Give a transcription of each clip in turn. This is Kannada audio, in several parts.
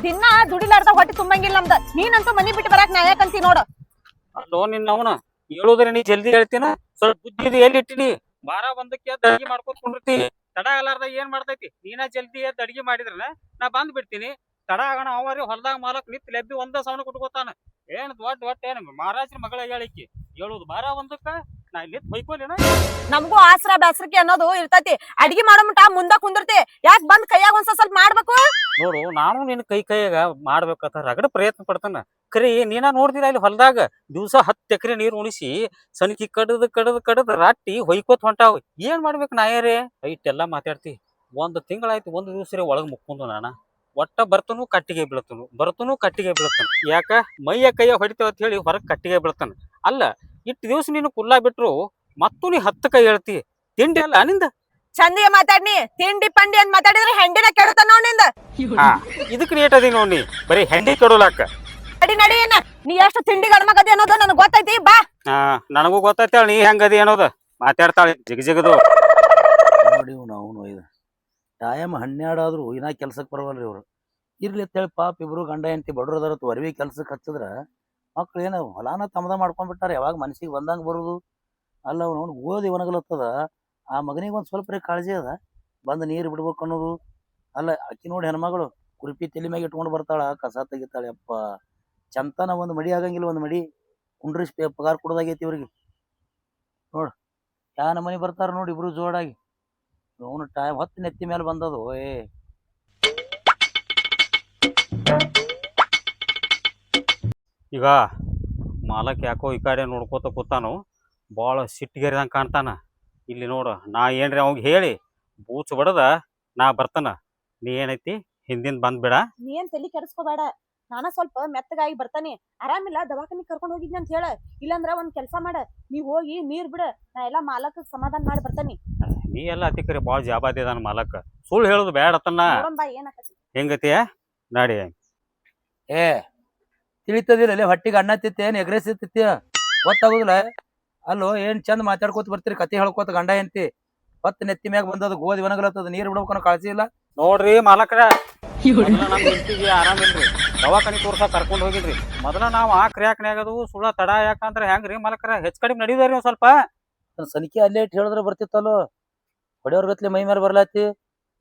ದಿನ ದುಡಿಲಾರ್ದ ಹೊಟ್ಟೆ ತುಂಬಂಗಿಲ್ಲ ನಮ್ದ. ನೀನಂತೂ ಮನಿ ಬಿಟ್ಟು ಬರಾಕ್ ನಾ ಯಾಕಂತಿ ನೋಡು. ಅಲ್ಲೋ ನಿನ್ನವನ ಹೇಳುದ್ರೆ ನೀ ಜಲ್ದಿ ಹೇಳ್ತೀನ ಸ್ವಲ್ಪ ಬುದ್ಧಿ ಇದು ಎಲ್ಲಿ ಇಟ್ಟಿನಿ ಬಾರ ಒಂದಕ್ಕೆ ಎದ್ದು ಅಡಿಗೆ ಮಾಡ್ಕೊತ ಕುಂಡಿರ್ತಿ ತಡ ಆಗಲಾರ್ದ ಏನ್ ಮಾಡ್ತೈತಿ ನೀನ ಜಲ್ದಿ ಎದ್ದು ಅಡಿಗೆ ಮಾಡಿದ್ರನ ನಾ ಬಂದ್ ಬಿಡ್ತೀನಿ ತಡ ಆಗೋಣ ಅವರಿ ಹೊಲದಾಗ ಮಾಲಕ್ ನಿತ್ ಲೆಬ್ಬಿ ಒಂದ ಸವನ ಕೊಟ್ಕೋತಾನ ಏನ್ ದೊಡ್ಡ ಏನ್ ಮಹಾರಾಜ್ರ ಮಗಳ ಹೇಳಿಕಿ ಹೇಳುದು ಬಾರ ಒಂದಕ್ಕ ನಾ ನಿತ್ ಬೈಕೋಲೇನ ನಮಗೂ ಆಸರ ಬ್ಯಾಸರಿಕೆ ಅನ್ನೋದು ಇರ್ತೈತಿ. ಅಡಿಗೆ ಮಾಡೋ ಮಟ ಮುಂದ ಕುಂದಿರ್ತಿ. ಯಾಕೆ ಬಂದ್ ಕೈಯಾಗ ಒಂದ್ ಸ್ವಲ್ಪ ಮಾಡ್ಬೇಕು. ನೋಡು ನಾನು ನಿನ್ ಕೈಯಾಗ ಮಾಡ್ಬೇಕಂತ ರಗಡ ಪ್ರಯತ್ನ ಪಡ್ತಾನ ಕರಿ ನೀನ ನೋಡ್ತಿಲ್ಲ ಇಲ್ಲಿ ಹೊಲದಾಗ ದಿವ್ಸ 10 ಎಕರೆ ನೀರು ಉಣಿಸಿ ಸನಕಿ ಕಡದ್ ರಾಟಿ ಹೊಯ್ಕೋತ್ ಹೊಂಟಾವ್ ಏನ್ ಮಾಡ್ಬೇಕು ನಾಯರೇ ಇಟ್ಟೆಲ್ಲಾ ಮಾತಾಡ್ತಿ ಒಂದ್ ತಿಂಗಳಾಯ್ತು ಒಂದ್ ದಿವ್ಸ ಒಳಗ್ ಮುಕ್ಕೊಂಡು ನಾನ ಒಟ್ಟ ಬರ್ತನು ಕಟ್ಟಿಗೆ ಬೀಳತನು ಯಾಕ ಮೈಯ ಕೈಯ ಹೊಡಿತೇವ ಅಂತ ಹೇಳಿ ಹೊರಗ್ ಕಟ್ಟಿಗೆ ಬೀಳ್ತಾನ ಅಲ್ಲ ಇಟ್ಟು ದಿವ್ಸ ನೀನು ಕುಲ್ಲಾ ಬಿಟ್ರು ಮತ್ತೂ ನೀ 10 ಕೈ ಹೇಳ್ತಿ ತಿಂಡಿ ಅಲ್ಲ ನಿಂದ ಚಂದಿಗೆ ಮಾತಾಡ್ನಿ. ತಿಂಡಿ ಪಂಡಿ ಅಂತ ಮಾತಾಡಿದ್ರೆ ಹೆಂಡಿನ ಕೆಡುತ್ತ ನೋಡಿಂದ. ಹಾ ಇದಕ್ ರೇಟ್ ಅದಿ ನೋಡಿ ಬರೀ ಹೆಂಡಿ ಕೆಡೋಲಾಕ ನಡಿ ಏನ ನೀ ಎಷ್ಟು ತಿಂಡಿ ಗಣಮಗದಿ ಅನ್ನೋದು ನನಗ್ ಗೊತ್ತೈತಿ. ಬಾ ನನಗೂ ಗೊತ್ತೈತಾಳ ನೀ ಹೆಂಗದಿ ಅನ್ನೋದು ಮಾತಾಡ್ತಾಳೆ ಜಿಗಜಿಗದು ನೋಡಿ ನಾವು ಇದು ಟೈಮ್ 12 ಆದ್ರೂ ಇನ್ನ ಕೆಲ್ಸಕ್ಕೆ ಬರವಲ್ರಿ ಇವ್ರು ಇರ್ಲಿ ಅಂತೇಳಿ ಪಾಪ ಇಬ್ರು ಗಂಡ ಹೆಂಡತಿ ಬಡ್ರದಾರತ್ ವರವಿ ಕೆಲ್ಸಕ್ಕೆ ಹಚ್ಚಿದ್ರ ಮಕ್ಳು ಏನು ಹೊಲಾನ ತಮ್ಮದ ಮಾಡ್ಕೊಂಡ್ಬಿಟ್ಟಾರ ಯಾವಾಗ ಮನಸ್ಸಿಗೆ ಬಂದಂಗೆ ಬರುದು ಅಲ್ಲ ಅವ್ನು ಓದಿ ಒಣಗಲತ್ತದ ಆ ಮಗನಿಗೆ ಒಂದು ಸ್ವಲ್ಪ ಕಾಳಜಿ ಅದ ಬಂದು ನೀರು ಬಿಡ್ಬೇಕು ಅನ್ನೋದು ಅಲ್ಲ ಅಕ್ಕಿ ನೋಡಿ ಹೆಣ್ಮಗಳು ಕುರುಪಿ ತಲೆ ಮ್ಯಾಗ ಇಟ್ಕೊಂಡು ಬರ್ತಾಳ ಕಸ ತೆಗಿತಾಳೆ ಅಪ್ಪ ಚಂತನ ಒಂದು ಮಡಿ ಆಗಂಗಿಲ್ಲ ಒಂದು ಮಡಿ ಕುಂಡ್ರಿಸ್ ಪಗಾರ ಕೊಡೋದಾಗೈತಿ ಇವ್ರಿಗೆ ನೋಡು ಯಾ ನಮ್ಮನೆ ಬರ್ತಾರ ನೋಡಿ ಇಬ್ರು ಜೋಡಾಗಿ ಅವನು ಟೈಮ್ 10 ನೆತ್ತಿ ಮೇಲೆ ಬಂದದು ಈಗ ಮಾಲಕ್ ಯಾಕೋ ಈ ಕಡೆ ನೋಡ್ಕೋತ ಕೂತಾನು ಭಾಳ ಸಿಟ್ಟಿಗೆರಿದಂಗೆ ಕಾಣ್ತಾನ ಇಲ್ಲಿ ನೋಡು ನಾ ಏನ್ರಿ ಅವಾಗ ಹೇಳಿ ಬೂಚ್ ಬಡದ ನಾ ಬರ್ತಾನ ನೀ ಏನೈತಿ ಹಿಂದಿಂದ ಬಂದ್ಬಿಡ ನೀ ಏನ್ ತಲಿ ಕೆಡಿಸ್ಕೋಬೇಡ. ನಾನ ಸ್ವಲ್ಪ ಮೆತ್ತಗಾಗಿ ಬರ್ತಾನೆ. ಆರಾಮಿಲ್ಲ ದವಾಖಾನಿಗ್ ಕರ್ಕೊಂಡ್ ಹೋಗಿದ್ನಿ ಅಂತ ಹೇಳ. ಇಲ್ಲಾಂದ್ರ ಒಂದ್ ಕೆಲ್ಸ ಮಾಡ, ನೀವ್ ಹೋಗಿ ನೀರ್ ಬಿಡ, ನಾ ಎಲ್ಲಾ ಮಾಲಕ್ ಸಮಾಧಾನ ಮಾಡಿ ಬರ್ತಾನಿ. ನೀ ಎಲ್ಲ ಅತಿಕರಿ ಭಾಳ ಜಾಬಾದಿ ಅದಾನ ಮಾಲಕ್ ಸುಳ್ಳು ಹೇಳುದು ಬೇಡ ಅತ್ತನ್ನ ಬಾ ಏನಾಕತಿ ಹೆಂಗತಿಯ ನಾಡಿ ಏ ತಿಳಿತದಿಲ್ಲ ಹೊಟ್ಟಿಗೆ ಅನ್ನ ತಿತ್ತೆ ಏನು ಎಗ್ರೆಸ್ ತಿತ್ತಿ ಗೊತ್ತಾಗುದಿಲ್ಲ ಅಲ್ಲೋ ಏನ್ ಚಂದ ಮಾತಾಡ್ಕೋತ ಬರ್ತೀರಿ ಕತೆ ಹೇಳ್ಕೋತ ಗಂಡ ಎಂತಿ 10 ನೆತ್ತಿ ಮ್ಯಾಗ ಬಂದದ ಗೋಧಿ ಒಣಗಲತ್ತದ ನೀರ್ ಬಿಡ್ಬೇಕು ಕಾಳಜಿ ಇಲ್ಲ ನೋಡ್ರಿ ಮಾಲಕ್ರ ನಮ್ಮ ಹೆಂಡತಿಗೆ ಆರಾಮಿಲ್ರಿ ದವಾಖಾನಿ ತೋರ್ಸ ಕರ್ಕೊಂಡ್ ಹೋಗಿದ್ರಿ ಮೊದಲ ನಾವ್ ಆ ಕ್ರಿಯಾಕ್ನ್ಯಾಗದು ಸುಳ್ಳ ತಡ ಯಾಕಂದ್ರ ಹೆಂಗ್ರಿ ಮಾಲಕ್ರ ಹೆಚ್ಚ ಕಡಿಮೆ ನಡೀದಾರಿ ಒಂದ್ ಸ್ವಲ್ಪ ಸನಿಕೆ ಅಲ್ಲೇ ಇಟ್ಟು ಹೇಳಿದ್ರೆ ಬರ್ತಿತ್ತಲ್ಲೋ ಹೊಡೆಯವ್ರ ಗತ್ಲೆ ಮೈ ಮೇಲೆ ಬರ್ಲಾತಿ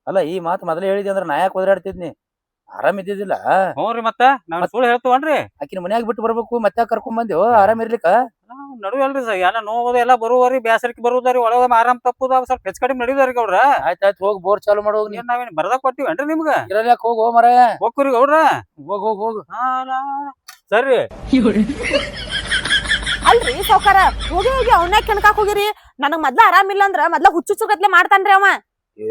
ಅಲ್ಲ ಈ ಮಾತು ಮೊದಲೇ ಹೇಳಿದೆ ಅಂದ್ರೆ ನಾ ಯಾಕೆ ಒದರಾಡ್ತಿದ್ನಿ ಆರಾಮ್ ಇದ್ದಿದ್ದಿಲ್ಲ ಹ್ಞೂ ಮತ್ತ ನಾವ್ ಸುಳ್ಳು ಹೇಳ್ತೀವನ್ರಿ ಆಕಿನ ಮನ್ಯಾಗ ಬಿಟ್ಟು ಬರ್ಬೇಕು ಮತ್ತೆ ಕರ್ಕೊಂಡ್ ಬಂದೇವು ಆರಾಮ್ ಇರ್ಲಿಕ್ಕ ನಡುವೆ ಅಲ್ರಿ ಸರ್ ಎಲ್ಲ ನೋವು ಎಲ್ಲ ಬರುವರಿ ಬೇಸರಕ್ಕೆ ಬರುದಾರಿ ಒಳಗ ಆರಾಮ್ ತಪ್ಪುದ ಸ್ವಲ್ಪ ಹೆಚ್ಚು ಕಡಿಮೆ ನಡೀದಾರಿ ಗೌಡ್ರ ಆಯ್ತಾಯ್ತು ಹೋಗಿ ಬೋರ್ ಚಾಲು ಮಾಡೋಗಿ ನೀನ್ ನಾವೇನ್ ಬರ್ದಾಗ ಕೊಟ್ಟಿವೇನ್ರಿ ನಿಮ್ಗ ಇರಲ್ಯಾಕ ಹೋಗು ಮರ ಹೋಗ್ರಿ ಗೌಡ್ರ ಹೋಗ್ ಹೋಗ್ ಹೋಗು ಸರಿ ಅಲ್ರಿ ಸಾವ್ಕಾರ ಹೋಗಿ ಹೋಗಿ ಅವನ್ನ ಕೆಣಕಾಕ್ ಹೋಗಿರಿ. ನನಗ್ ಮೊದ್ಲ ಆರಾಮಿಲ್ಲ ಅಂದ್ರ ಮೊದ್ಲ ಹುಚ್ಚುಚ್ಚುಗತ್ಲೆ ಮಾಡ್ತಾನ್ರಿ ಅವ. ಏ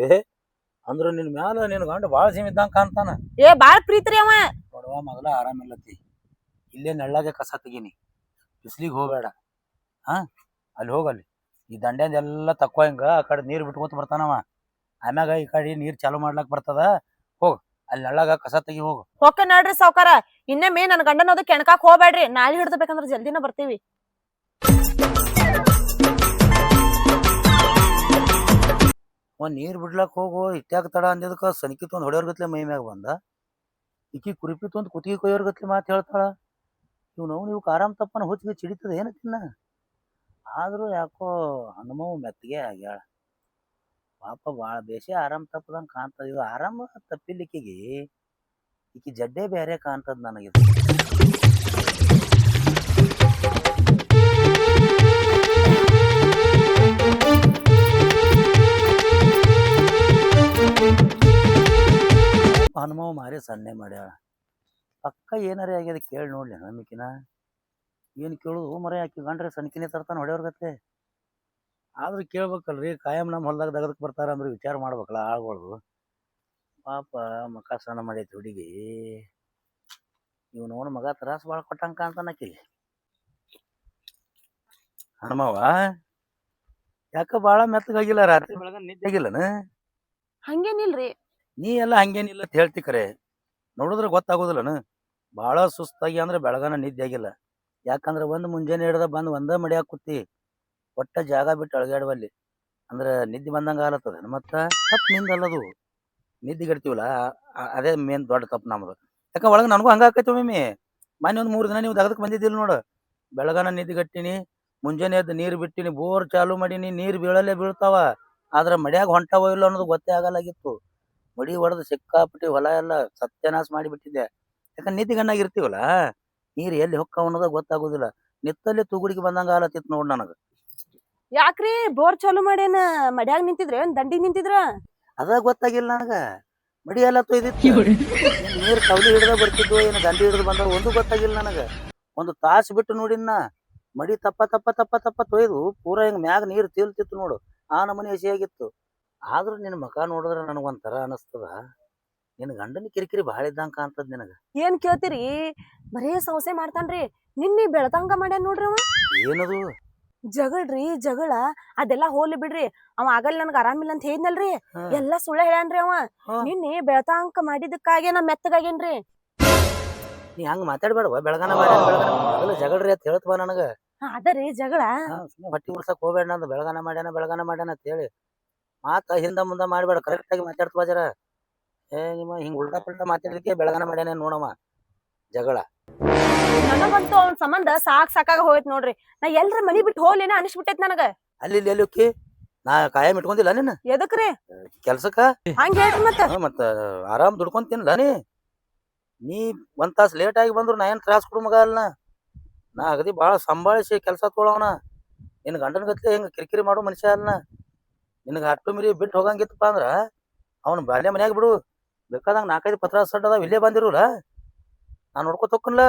ಅಂದ್ರ ನಿನ್ ಮ್ಯಾಲ ನಿನ್ ಗಂಡ ಬಾಳ ಸೀಮಿದ್ದಂಗ ಕಾಣ್ತಾನ ಏ ಬಾಳ್ ಪ್ರೀತಿ ರೀ ಅವ. ನೋಡುವ ಮೊದಲ ಆರಾಮಿಲ್ಲತಿ ಇಲ್ಲೇ ನೆಳ್ಳಾಗೆ ಕಸ ತೆಗೀನಿ ಬಿಸ್ಲಿಗೆ ಹೋಗ್ಬೇಡ ಹಾ ಅಲ್ಲಿ ಹೋಗಲ್ಲಿ ಈ ದಂಡ್ಯಂದ ಎಲ್ಲ ತಕ್ಕೋ ಹಿಂಗ ಆ ಕಡೆ ನೀರ್ ಬಿಟ್ಕೊತ ಬರ್ತಾನವ ಆಮ್ಯಾಗ ಈ ಕಡೆ ನೀರ್ ಚಾಲು ಮಾಡ್ಲಾಕ್ ಬರ್ತದ ಹೋಗ್ ಅಲ್ಲಿ ನೆಳ್ಳಾಗ ಕಸ ತೆಗಿ ಹೋಗು ಹೋಗ ನೋಡ್ರಿ ಸಾವ್ಕಾರ ಇನ್ನೊಮ್ಮೆ ನನ್ ಗಂಡನೋದು ಕೆಣಕಾಕ್ ಹೋಗ್ಬೇಡ್ರಿ. ನಾಳೆ ಹಿಡ್ದು ಬೇಕಂದ್ರ ಜಲ್ದಿನ ಬರ್ತೀವಿ. ಒಂದ್ ನೀರ್ ಬಿಡ್ಲಾಕ್ ಹೋಗು ಇಟ್ಯಾಕ ತಡ ಅಂದಿದ್ದಕ್ಕ ಸನಿಕಿತ್ ಒಂದ್ ಹೊಡೆಯೋರ್ ಗತ್ಲೆ ಮೈ ಮ್ಯಾಗ ಬಂದ ಈಕಿ ಕುರಿಪಿತ್ ಒಂದ್ ಕುತ್ತಿಗೆ ಕೊಯ್ಯೋರ್ ಗತ್ಲೆ ಮಾತು ಹೇಳ್ತಾಳ ಇವಕ್ ಆರಾಮ್ ತಪ್ಪನ ಹುಚ್ಚಿಗೆ ಚಿಡಿತದ ಏನ ತಿನ್ನ ಆದ್ರೂ ಯಾಕೋ ಹನುಮವು ಮೆತ್ತಗೆ ಆಗ್ಯಾಳ ಪಾಪ ಭಾಳ ಬೇಸೆ ಆರಾಮ್ ತಪ್ಪದಂಗ ಕಾಣ್ತದ ಇದು ಆರಾಮ ತಪ್ಪಿಲಿಕ್ಕಿಗೆ ಈಕಿ ಜಡ್ಡೆ ಬೇರೆ ಕಾಣ್ತದ ನನಗಿದು ಹನುಮವು ಮಾರಿ ಸನ್ನೆ ಮಾಡ್ಯಾಳ ಪಕ್ಕ ಏನಾರೇ ಆಗ್ಯದ ಕೇಳಿ ನೋಡ್ಲಿ ನಮಿಕಿನ ಏನು ಕೇಳುದು ಮರ ಆಕಿ ಗಂಡ್ರೆ ಸಣ್ಕಿನೇ ತರ್ತಾನ ಹೊಡೆಯವ್ರ ಗತ್ತೆ ಆದ್ರೂ ಕೇಳ್ಬೇಕಲ್ರಿ ಕಾಯಂ ನಮ್ಮ ಹೊಲ್ದಾಗ ದಗದಕ್ಕೆ ಬರ್ತಾರ ಅಂದ್ರೆ ವಿಚಾರ ಮಾಡ್ಬೇಕಲ್ಲ ಆಳ್ಗಳು ಪಾಪ ಮಕ ಸ್ನಾನ ಮಾಡೈತಿ ಹುಡುಗಿ ಇವ್ ನೋಡ್ ಮಗ ತ್ರಾಸ ಭಾಳ ಕೊಟ್ಟಂಗ ಕಾಣ್ತಾನ ಆಕಿ ಹನುಮವ್ವ ಯಾಕ ಭಾಳ ಮೆತ್ತಗಾಗಿಲ್ಲ ರಾತ್ರಿ ಬೆಳಗ ನಿದ್ದೆ ಆಗಿಲ್ಲನ ಹಂಗೇನಿಲ್ರಿ. ನೀ ಎಲ್ಲ ಹಂಗೇನಿಲ್ಲ ಅಂತ ಹೇಳ್ತಿ ಕರೆ ನೋಡಿದ್ರೆ ಗೊತ್ತಾಗೋದಿಲ್ಲನ ಭಾಳ ಸುಸ್ತಾಗಿ ಅಂದ್ರೆ ಬೆಳಗನ ನಿದ್ದೆ ಆಗಿಲ್ಲ ಯಾಕಂದ್ರೆ ಒಂದು ಮುಂಜಾನೆ ಹಿಡ್ದ ಬಂದು ಒಂದ ಮಡಿಯಾಗ ಕೂತಿ ಒಟ್ಟ ಜಾಗ ಬಿಟ್ಟು ಅಳಗಾಡುವಲ್ಲಿ ಅಂದ್ರೆ ನಿದ್ದೆ ಬಂದಂಗ ಆಗಲತ್ತದ ಮತ್ತ ತಪ್ಪು ನಿಂದ ಅಲ್ಲದು ನಿದ್ದೆ ಗಿಡ್ತೀವಲ್ಲ ಅದೇ ಮೇನ್ ದೊಡ್ಡ ತಪ್ಪು ನಮ್ದು ಯಾಕ ಒಳಗೆ ನನಗೂ ಹಂಗ ಆಕೈತಿ ಒಮ್ಮೆ. ಮೊನ್ನೆ ಒಂದು 3 ದಿನ ನೀವು ದಗದಕ್ಕೆ ಬಂದಿದ್ದಿಲ್ಲ ನೋಡು. ಬೆಳಗಾನ ನಿದ್ದಿಗಟ್ಟಿನಿ, ಮುಂಜಾನೆ ಎದ್ದು ನೀರು ಬಿಟ್ಟಿನಿ, ಬೋರ್ ಚಾಲು ಮಾಡೀನಿ, ನೀರು ಬೀಳಲ್ಲೇ ಬೀಳ್ತಾವ. ಆದ್ರೆ ಮಡ್ಯಾಗ ಹೊಂಟಾವೋ ಇಲ್ಲ ಅನ್ನೋದು ಗೊತ್ತೇ ಆಗಲಾಗಿತ್ತು. ಮಡಿ ಹೊಡೆದು ಸಿಕ್ಕಾಪಟ್ಟಿ ಹೊಲ ಎಲ್ಲ ಸತ್ಯನಾಶ ಮಾಡಿಬಿಟ್ಟಿದ್ದೆ. ಯಾಕಂದ್ರೆ ನಿದ್ದಿಗಣ್ಣಾಗ ಇರ್ತೀವಲ್ಲ, ನೀರು ಎಲ್ಲಿ ಹೊಕ್ಕಾವ ಅನ್ನೋದು ಗೊತ್ತಾಗೋದಿಲ್ಲ. ನಿತ್ತಲ್ಲೇ ತುಗುಡಿಗೆ ಬಂದಂಗ ಆಲತ್ತಿತ್ತು ನೋಡ್ ನನಗ. ಯಾಕ್ರಿ ಬೋರ್ ಚಾಲು ಮಾಡೇನ ಮಡ್ಯಾಗ ನಿಂತಿದ್ರ ಏನ್ ದಂಡಿಗ್ ನಿಂತಿದ್ರ? ಅದ ಗೊತ್ತಾಗಿಲ್ಲ ನನಗ. ಮಡಿ ಎಲ್ಲ ತೊಯ್ದಿತ್ತು. ನೀರು ಕವಲಿ ಹಿಡ್ದ ಬರ್ತಿದ್ವು ಏನು ದಂಡಿ ಹಿಡಿದು ಬಂದವ ಒಂದು ಗೊತ್ತಾಗಿಲ್ಲ ನನಗ. ಒಂದು ತಾಸು ಬಿಟ್ಟು ನೋಡಿನ ಮಡಿ ತಪ್ಪ ತಪ್ಪ ತಪ್ಪ ತಪ್ಪ ತೊಯ್ದು ಪೂರಾ ಹಿಂಗ್ ಮ್ಯಾಗ ನೀರು ತೇಲ್ತಿತ್ತು ನೋಡು. ಆ ನಮೂನಿ ಹಸಿಯಾಗಿತ್ತು. ಆದ್ರೂ ನಿನ್ನ ಮಕ ನೋಡಿದ್ರೆ ನನಗೊಂಥರ ಅನಸ್ತದ. ನಿನ್ ಗಂಡನ ಕಿರಿಕಿರಿ ಭಾಳ ಇದ್ದಂಗ ಕಾಣ್ತದ ನಿನಗ. ಏನ್ ಕೇಳ್ತೀರಿ? ಬರೇ ಸೌಸೆ ಮಾಡ್ತಾನ್ರಿ. ನಿನ್ನಿ ಬೆಳತಂಗ ಮಾಡ್ಯಾನ ನೋಡ್ರಿ ಅವ. ಏನದು? ಜಗಳ್ ಜಗಳ ಅದೆಲ್ಲಾ ಹೋಲಿ ಬಿಡ್ರಿ. ಅವ ಆಗಲ್ ನನ್ಗ ಆರಾಮಿಲ್ಲ ಅಂತ ಹೇಳಿದ್ನಲ್ರಿ, ಹಾ. ಎಲ್ಲಾ ಸುಳ್ಳ ಹೇಳ್ಯಾನ್ರಿ ಅವ. ಹಾ. ನಿನ್ನಿ ಬೆಳತಾಂಕ ಮಾಡಿದಕ್ಕಾಗೆ ನಾ ಮೆತ್ತಗಾಗೇನ್ರಿ. ನೀ ಹಂಗ ಮಾತಾಡ್ಬೇಡವ. ಬೆಳಗಾನ ಮೊದಲು ಜಗಳ್ರಿ ಅಂತ ಹೇಳ್ತವ ನನಗ. ಅದರಿ ಜಗಳ. ಸುಮ್ಮನೆ ಹೊಟ್ಟಿ ಉರ್ಸಕ್ ಹೋಗ್ಬೇಡ ನಂದು. ಬೆಳಗಾನ ಮಾಡ್ಯಾನ ಅಂತ ಹೇಳಿ ಮಾತ ಹಿಂದ ಮುಂದ ಮಾಡ್ಬೇಡ. ಕರೆಕ್ಟ್ ಆಗಿ ಮಾತಾಡ್ತವ ಜರ. ನಿಮ್ಮ ಹಿಂಗ್ ಉಲ್ಟಾ ಪಲ್ಟಾ ಮಾತಾಡ್ಲಿಕ್ಕೆ ಬೆಳಗಾನ ಮಾಡ್ಯಾನ ನೋಡವ ಜಗಳ. ನನಗಂತೂ ಅವ್ನ ಸಂಬಂಧ ಸಾಕಾಗ ಹೋಯ್ತ್ ನೋಡ್ರಿ. ನಾ ಎಲ್ರ ಮನಿ ಬಿಟ್ಟು ಹೋಲೇನ ಅನಿಸ್ಬಿಟ್ಟೈತ್ ನನಗ. ಅಲ್ಲಿ ಎಲ್ಲಿ ಹೋಕ್ಕಿ? ನಾ ಕಾಯಂ ಇಟ್ಕೊಂಡಿಲ್ಲ ನಿನ್ನ ಎದಕ್ರಿ ಕೆಲ್ಸಕ್ಕ. ಹಂಗ ಹೇಳ್ರಿ ಮತ್ತ. ಮತ್ತ ಆರಾಮ್ ದುಡ್ಕೊಂತಿನ್ಲ ನೀ ಒಂದ್ ತಾಸ್ ಲೇಟ್ ಆಗಿ ಬಂದ್ರು ನಾ ಏನ್ ತ್ರಾಸ್ ಕೊಡು ಮಗ ಅಲ್ಲ. ನಾ ಅಗದಿ ಬಾಳ ಸಂಭಾಳಿಸಿ ಕೆಲ್ಸ ತೊಗೊಳವನ. ನಿನ್ ಗಂಡನ ಗತ್ಲೆ ಹಿಂಗ ಕಿರಿಕಿರಿ ಮಾಡೋ ಮನುಷ್ಯ ಅಲ್ಲ. ನಿನಗ ಅಟ್ಟು ಮಿರಿ ಬಿಟ್ಟು ಹೋಗಂಗಿತ್ತಪ್ಪ ಅಂದ್ರ ಅವ್ನ ಬಾಲ್ಯ ಮನ್ಯಾಗ ಬಿಡು. ಬೇಕಾದಂಗ 4-5 ಪತ್ರ ಸಡ್ ಅದಾವ, ಇಲ್ಲೇ ಬಂದಿರಲ್ಲ, ನಾ ನೋಡ್ಕೊತ ಹೋಕ್ಕನ್ಲ.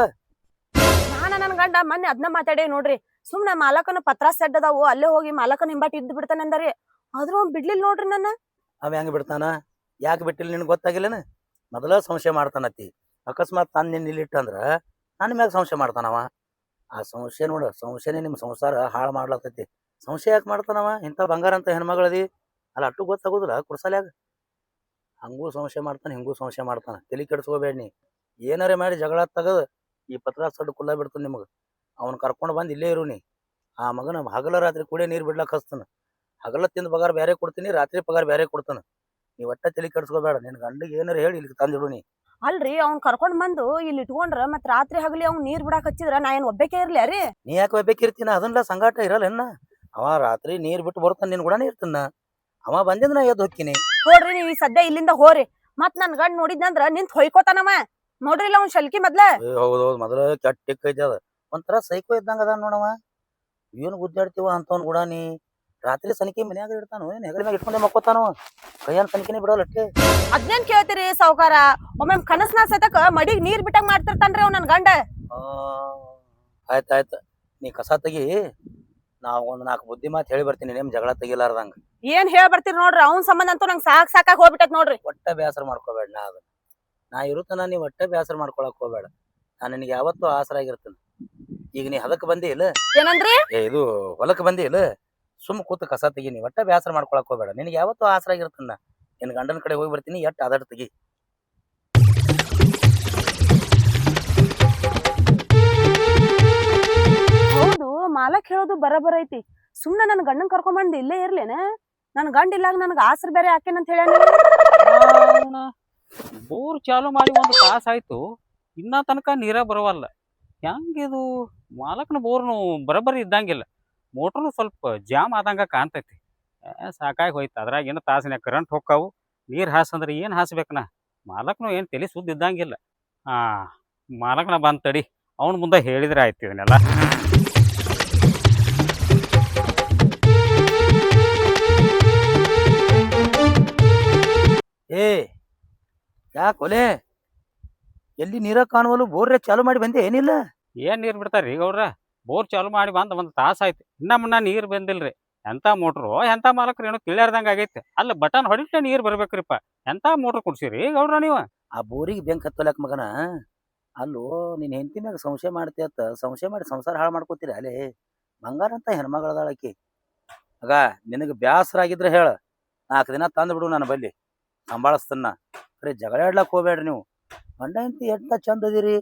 ನನ್ ಗಂಡ ಮೊನ್ನೆ ಅದ್ನ ಮಾತಾಡೇ ನೋಡ್ರಿ. ಸುಮ್ನ ಮಾಲಕನ ಪತ್ರ ಸೆಡ್ ಅದಾವು, ಅಲ್ಲೇ ಹೋಗಿ ಮಾಲಕನ ಹಿಂಬಾಟಿ ಇದ್ದು ಬಿಡ್ತಾನೆ ಅಂದಾರಿ. ಆದ್ರೂ ಅವ್ನ್ ಬಿಡ್ಲಿಲ್ಲ ನೋಡ್ರಿ ನನ್ನ. ಅವ ಹೆಂಗ ಬಿಡ್ತಾನ? ಯಾಕೆ ಬಿಟ್ಟಿಲ್ಲ ನಿನಗೆ ಗೊತ್ತಾಗಿಲ್ಲನ? ಮೊದಲ ಸಂಶಯ ಮಾಡ್ತಾನತಿ. ಅಕಸ್ಮಾತ್ ತಾನು ನಿನ್ನ ಇಲ್ಲಿಟ್ಟಂದ್ರ ನನ್ನ ಮ್ಯಾಗ ಸಂಶಯ ಮಾಡ್ತಾನವ. ಆ ಸಂಶಯ ನೋಡ, ಸಂಶಯನೇ ನಿಮ್ಮ ಸಂಸಾರ ಹಾಳು ಮಾಡ್ಲತ್ತೈತಿ. ಸಂಶಯ ಯಾಕೆ ಮಾಡ್ತಾನವ? ಇಂಥ ಬಂಗಾರ ಅಂತ ಹೆಣ್ಮಗಳದಿ ಅಲ್ಲ, ಅಟ್ಟು ಗೊತ್ತಾಗೋದಿಲ್ಲ ಕುರ್ಸಲ್ಯಾಗ. ಹಂಗೂ ಸಂಶಯ ಮಾಡ್ತಾನೆ, ಹಿಂಗೂ ಸಂಶಯ ಮಾಡ್ತಾನೆ. ತಲೆ ಕೆಡಿಸ್ಕೋಬೇಡ ನೀ. ಏನಾರೇ ಮಾಡಿ ಜಗಳ ತೆಗದು ಈ ಪತ್ರ ಸಡ್ಡು ಕುಲ್ಲ ಬಿಡ್ತಾನೆ ನಿಮಗೆ. ಅವ್ನು ಕರ್ಕೊಂಡು ಬಂದು ಇಲ್ಲೇ ಇರು ನೀ. ಆ ಮಗನ ಹಗಲ ರಾತ್ರಿ ಕೂಡೇ ನೀರು ಬಿಡ್ಲಕ್ಕೆ ಹಚ್ತಾನೆ. ಹಗಲ ತಿಂದ ಪಗಾರ ಬೇರೆ ಕೊಡ್ತೀನಿ, ರಾತ್ರಿ ಪಗಾರ ಬೇರೆ ಕೊಡ್ತಾನೆ. ನೀವು ಒಟ್ಟ ತಲೆ ಕೆಡಿಸ್ಕೋಬೇಡ. ನಿನ್ನ ಗಂಡಿಗೆ ಏನಾರ ಹೇಳಿ ಇಲ್ಲಿ ತಂದಿಡು ನೀ. ಅಲ್ರಿ ಅವ್ನ್ ಕರ್ಕೊಂಡ್ ಬಂದು ಇಲ್ಲಿ ಇಟ್ಕೊಂಡ್ರ ಮತ್ ರಾತ್ರಿ ಹಗಲಿ ಅವ್ನ್ ನೀರ್ ಬಿಡಾಕ್ ಹಚ್ಚಿದ್ರ ನಾ ಏನ್ ಒಬ್ಬಾಕೆ ಇರ್ಲಿ ರೀ? ನೀ ಯಾಕೆ ಒಬ್ಬೇಕಿರ್ತೀನ? ಅದನ್ನ ಸಂಗಾಟ ಇರಲ್ಲ ಎನ್ನ. ಅವ ರಾತ್ರಿ ನೀರ್ ಬಿಟ್ಟು ಬರ್ತಾನೆ, ನಿನ್ ಕೂಡ ಇರ್ತಾನ. ಅವ ಬಂದಿದ್ ನಾ ಎದ್ದು ಹೋಗ್ತೀನಿ. ನೋಡ್ರಿ ನೀವ್ ಸದ್ಯ ಇಲ್ಲಿಂದ ಹೋರಿ. ಮತ್ ನನ್ ಗಂಡ್ ನೋಡಿದ್ನಂದ್ರ ನಿಂತ್ ಹೊಯ್ಕೋತಾನವ. ನೋಡ್ರಿಲ್ಲ ಅವ್ನ್ ಶಲ್ಕಿ ಮೊದ್ಲ. ಹೌದೌದು, ಮೊದಲ ಕೆಟ್ಟ ಐತಿ ಅದ. ಒಂಥರ ಸೈಕೋ ಇದ್ದಂಗ ಅದ ನೋಡವ. ಏನು ಗುದ್ದಾಡ್ತೀವ ಅಂತವ್ನ ಕೂಡ ನೀ. ರಾತ್ರಿ ಸನಿಕೆ ಮನ್ಯಾಗ ಇಡ್ತಾನು, ಏನ್ ಹೆಗಲ ಮ್ಯಾಗ ಇಟ್ಕೊಂಡೆ ಮಕ್ಕೋತಾನು. ಕೈಯನ್ ಸನಿಕೆನೆ ಬಿಡೋಲ್ಲ ಅಷ್ಟೇ. ಅದ್ನೇನ್ ಕೇಳ್ತೀರಿ ಸಾವ್ಕಾರ? ಒಮ್ಮೆ ಕನಸ್ನ ಸತಕ ಮಡಿಗ್ ನೀರ್ ಬಿಟ್ಟಂಗ್ ಮಾಡ್ತಿರ್ತಾನ್ರಿ ಅವ್ ನನ್ ಗಂಡ. ಆಯ್ತಾಯ್ತು, ನೀ ಕಸ ತೆಗಿ. ನಾವ್ ಒಂದ್ 4 ಬುದ್ಧಿ ಮಾತು ಹೇಳಿ ಬರ್ತೀನಿ, ನೇಮ್ ಜಗಳ ತೆಗಿಲಾರ್ದಂಗ. ಏನ್ ಹೇಳ್ ಬರ್ತೀರಿ ನೋಡ್ರಿ? ಅವ್ನ್ ಸಂಬಂಧ ಅಂತೂ ನಂಗೆ ಸಾಕಾಗಿ ಹೋಗ್ಬಿಟ್ಟತ್ ನೋಡ್ರಿ. ಒಟ್ಟ ಬೇಸರ ಮಾಡ್ಕೋಬೇಡ. ನಾ ಇರುತ್ತನ, ನೀ ಒಟ್ಟ ಬೇಸರ ಮಾಡ್ಕೊಳಕ್ ಹೋಗ್ಬೇಡ. ನಾನು ನಿನಗೆ ಯಾವತ್ತೂ ಆಸರಾಗಿರ್ತೇನೆ. ಈಗ ನೀ ಹದಕ್ ಬಂದಿ ಇಲ್ಲ, ಏನಂದ್ರಿ? ಇದು ಹೊಲಕ್ ಬಂದಿ ಇಲ್ಲ, ಸುಮ್ ಕೂತ ಕಸ ತೆಗಿ. ನೀ ಒಟ್ಟ ಬೇಸರ ಮಾಡ್ಕೊಳಕ್ ಹೋಗ್ಬೇಡ. ನಿನಗೆ ಯಾವತ್ತೂ ಆಸರಾಗಿರ್ತೇನೆ. ನಿನ್ ಗಂಡನ ಕಡೆ ಹೋಗಿ ಬರ್ತೀನಿ, ಎಟ್ ಅದಟ್ ತೆಗಿ. ಹೌದು, ಮಾಲಕ್ ಹೇಳೋದು ಬರಬರ ಐತಿ. ಸುಮ್ನೆ ನನ್ ಗಂಡನ್ ಕರ್ಕೊಂಡ್ ಇಲ್ಲೇ ಇರ್ಲೇನ? ನನ್ ಗಂಡ ಇಲ್ಲಾಗ ನನ್ಗ ಆಸರ ಬೇರೆ ಹಾಕೇನಂತ ಹೇಳ. ಬೋರ್ ಚಾಲು ಮಾಡಿ 1 ತಾಸ ಆಯ್ತು, ಇನ್ನ ತನಕ ನೀರ ಬರವಲ್ಲ. ಹೆಂಗಿದು? ಮಾಲಕ್ನ ಬೋರ್ನು ಬರಬರಿ ಇದ್ದಂಗಿಲ್ಲ. ಮೋಟ್ರನು ಸ್ವಲ್ಪ ಜಾಮ್ ಆದಂಗ ಕಾಣ್ತೈತಿ. ಸಾಕಾಗಿ ಹೋಯ್ತು. ಅದ್ರಾಗ ಏನು ತಾಸಿನ ಕರೆಂಟ್ ಹೋಗ್ಕಾವು. ನೀರ್ ಹಾಸಂದ್ರೆ ಏನ್ ಹಾಸ್ಬೇಕನ? ಮಾಲಕ್ನು ಏನ್ ತಲೆ ಸುದ್ದ ಇದ್ದಂಗಿಲ್ಲ. ಮಾಲಕ್ನ ಬಂದ್ ತಡಿ, ಅವನ ಮುಂದೆ ಹೇಳಿದ್ರೆ ಆಯ್ತು ಇದನ್ನೆಲ್ಲ. ಏ ಯಾಕೆ ಒಲೆ? ಎಲ್ಲಿ ನೀರ ಕಾಣುವಲು? ಬೋರ್ರೆ ಚಾಲು ಮಾಡಿ ಬಂದೆ ಏನಿಲ್ಲ? ಏನ್ ನೀರ್ ಬಿಡ್ತಾರ್ರಿ ಗೌಡ್ರ? ಬೋರ್ ಚಾಲು ಮಾಡಿ ಬಂದ್ 1 ತಾಸ ಆಯ್ತು, ಇನ್ನ ಮುನ್ನ ನೀರ್ ಬಂದಿಲ್ರಿ. ಎಂತ ಮೋಟ್ರು, ಎಂತ ಮಾಲಕ್ರು ಏನೋ ತಿಳಿಯಾರ್ದಂಗ ಆಗೈತೆ. ಅಲ್ಲ ಬಟನ್ ಹೊಡಿಟ್ಟ ನೀರ್ ಬರ್ಬೇಕ್ರಿಪ್ಪ. ಎಂತ ಮೋಟ್ರ್ ಕೊಡ್ಸಿರಿ ಗೌಡ್ರ ನೀವು? ಆ ಬೋರಿಗೆ ಬೆಂಕ್ ಹತ್ತಲಕ್ ಮಗನ. ಅಲ್ಲೋ, ನಿನ್ ಹೆಂಡತಿ ಮ್ಯಾಗ ಸಂಶಯ ಮಾಡ್ತಿ ಅತ್ತ. ಸಂಶಯ ಮಾಡಿ ಸಂಸಾರ ಹಾಳು ಮಾಡ್ಕೋತೀರಿ ಅಲ್ಲೇ. ಬಂಗಾರ ಅಂತ ಹೆಣ್ಮಗಳದಾಳಕಿ. ಆಗ ನಿನಗೆ ಬ್ಯಾಸರ ಆಗಿದ್ರೆ ಹೇಳ, 4 ದಿನ ತಂದು ಬಿಡು ನನ್ನ ಬಲ್ಲಿ, ಸಂಭಾಳಿಸ್ತನ್ನ. ಬರೀ ಜಗಳಾಡ್ಲಕ್ ಹೋಗ್ಬೇಡ್ರಿ ನೀವು. ಗಂಡ ಹೆಂಡತಿ ಎಷ್ಟ ಚಂದ ಅದಿರಿ.